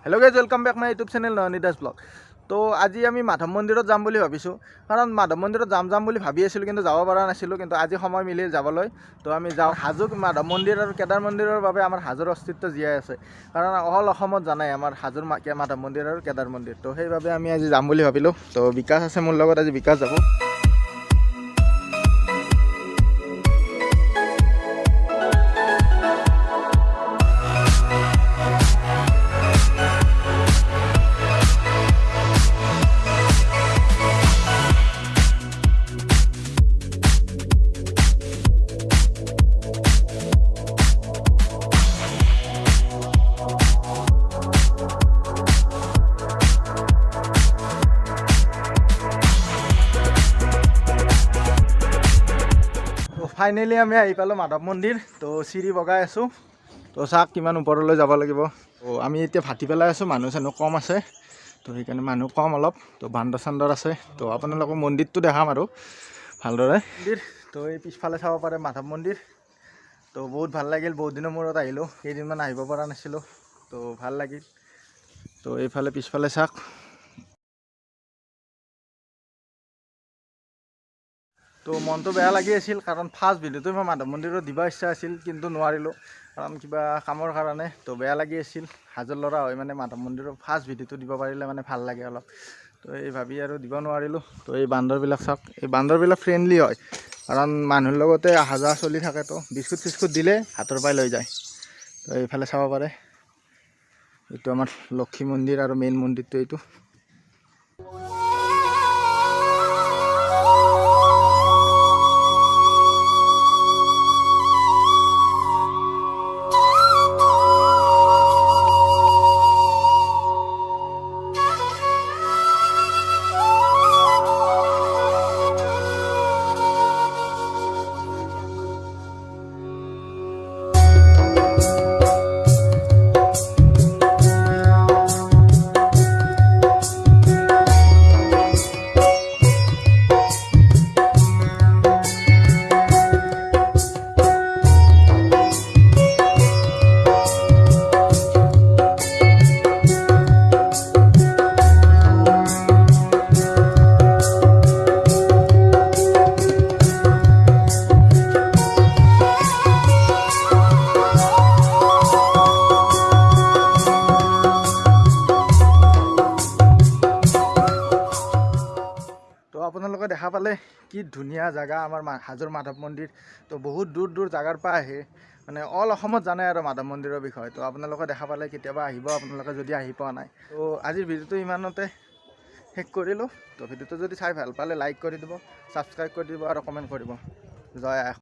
Hello guys, welcome back my YouTube channel Navanidas blog. तो आज आमी माधव मंदिर जाम बुली भाबिছোঁ कारण माधव मंदिर जाम बुली भाबी आছিলোঁ কিন্তু যাব পৰা নাছিলোঁ কিন্তু আজি সময় মিলিল যাবলৈ। তো আমি যাওঁ হাজোক মাধৱ মন্দিৰ আৰু কেদাৰ মন্দিৰৰ বাবে আমাৰ হাজোৰ অস্তিত্ব জীয়াই আছে কাৰণ অল অসমত জানাই আমাৰ হাজোৰ মাধৱ মন্দিৰ আৰু কেদাৰ মন্দিৰ। তো সেইবাবে আমি আজি যাম বুলি ভাবিলোঁ। তো বিকাশ আছে মোৰ লগত, আজি বিকাশ যাব। फाइनेली आमी आहि पालो माधव मंदिर। तो सीढ़ी बगाई आसो। तो चाक किमान ऊपरলৈ যাব লাগিব। তো আমি এতিয়া ভাটি পেলাই আছো, মানুহ চানুহ কম আছে। তো সেইকাৰণে মানুহ কম অলপ। তো বান্দৰ চান্দৰ আছে। তো আপোনালোকক মন্দিৰটো দেখাম আৰু ভালদৰে মন্দিৰ। তো এই পিছফালে চাব পাৰে মাধৱ মন্দিৰ। তো বহুত ভাল লাগিল, বহুত দিনৰ মূৰত আহিলোঁ, কেইদিনমান আহিব পৰা নাছিলোঁ। তো ভাল লাগিল। তো এইফালে পিছফালে চাক। তো মনটো বেয়া লাগি আছিল কাৰণ ফাৰ্ষ্ট ভিডিঅ'টো মই মাধৱ মন্দিৰত দিব ইচ্ছা আছিল কিন্তু নোৱাৰিলোঁ কাৰণ কিবা কামৰ কাৰণে। তো বেয়া লাগি আছিল, হাজোৰ ল'ৰা হয় মানে মাধৱ মন্দিৰৰ ফাৰ্ষ্ট ভিডিঅ'টো দিব পাৰিলে মানে ভাল লাগে অলপ। তো এই ভাবি আৰু দিব নোৱাৰিলোঁ। তো এই বান্দৰবিলাক চাওক, এই বান্দৰবিলাক ফ্ৰেণ্ডলি হয় কাৰণ মানুহৰ লগতে অহা যোৱা চলি থাকে। তো বিস্কুট চিস্কুট দিলে হাতৰ পৰাই লৈ যায়। তো এইফালে চাব পাৰে, এইটো আমাৰ লক্ষী মন্দিৰ আৰু মেইন মন্দিৰটো এইটো। আপোনালোকে দেখা পালে কি ধুনীয়া জায়গা আমাৰ হাজোৰ মাধৱ মন্দিৰ। তো বহুত দূৰ দূৰ জাগাৰ পৰা আহে, মানে অল অসমত জানে আৰু মাধৱ মন্দিৰৰ বিষয়ে। তো আপোনালোকে দেখা পালে কেতিয়াবা আহিব আপোনালোকে যদি আহি পোৱা নাই। তো আজিৰ ভিডিঅ'টো ইমানতে শেষ কৰিলোঁ। তো ভিডিঅ'টো যদি চাই ভাল পালে লাইক কৰি দিব, ছাবস্ক্ৰাইব কৰি দিব আৰু কমেণ্ট কৰিব। জয় আই।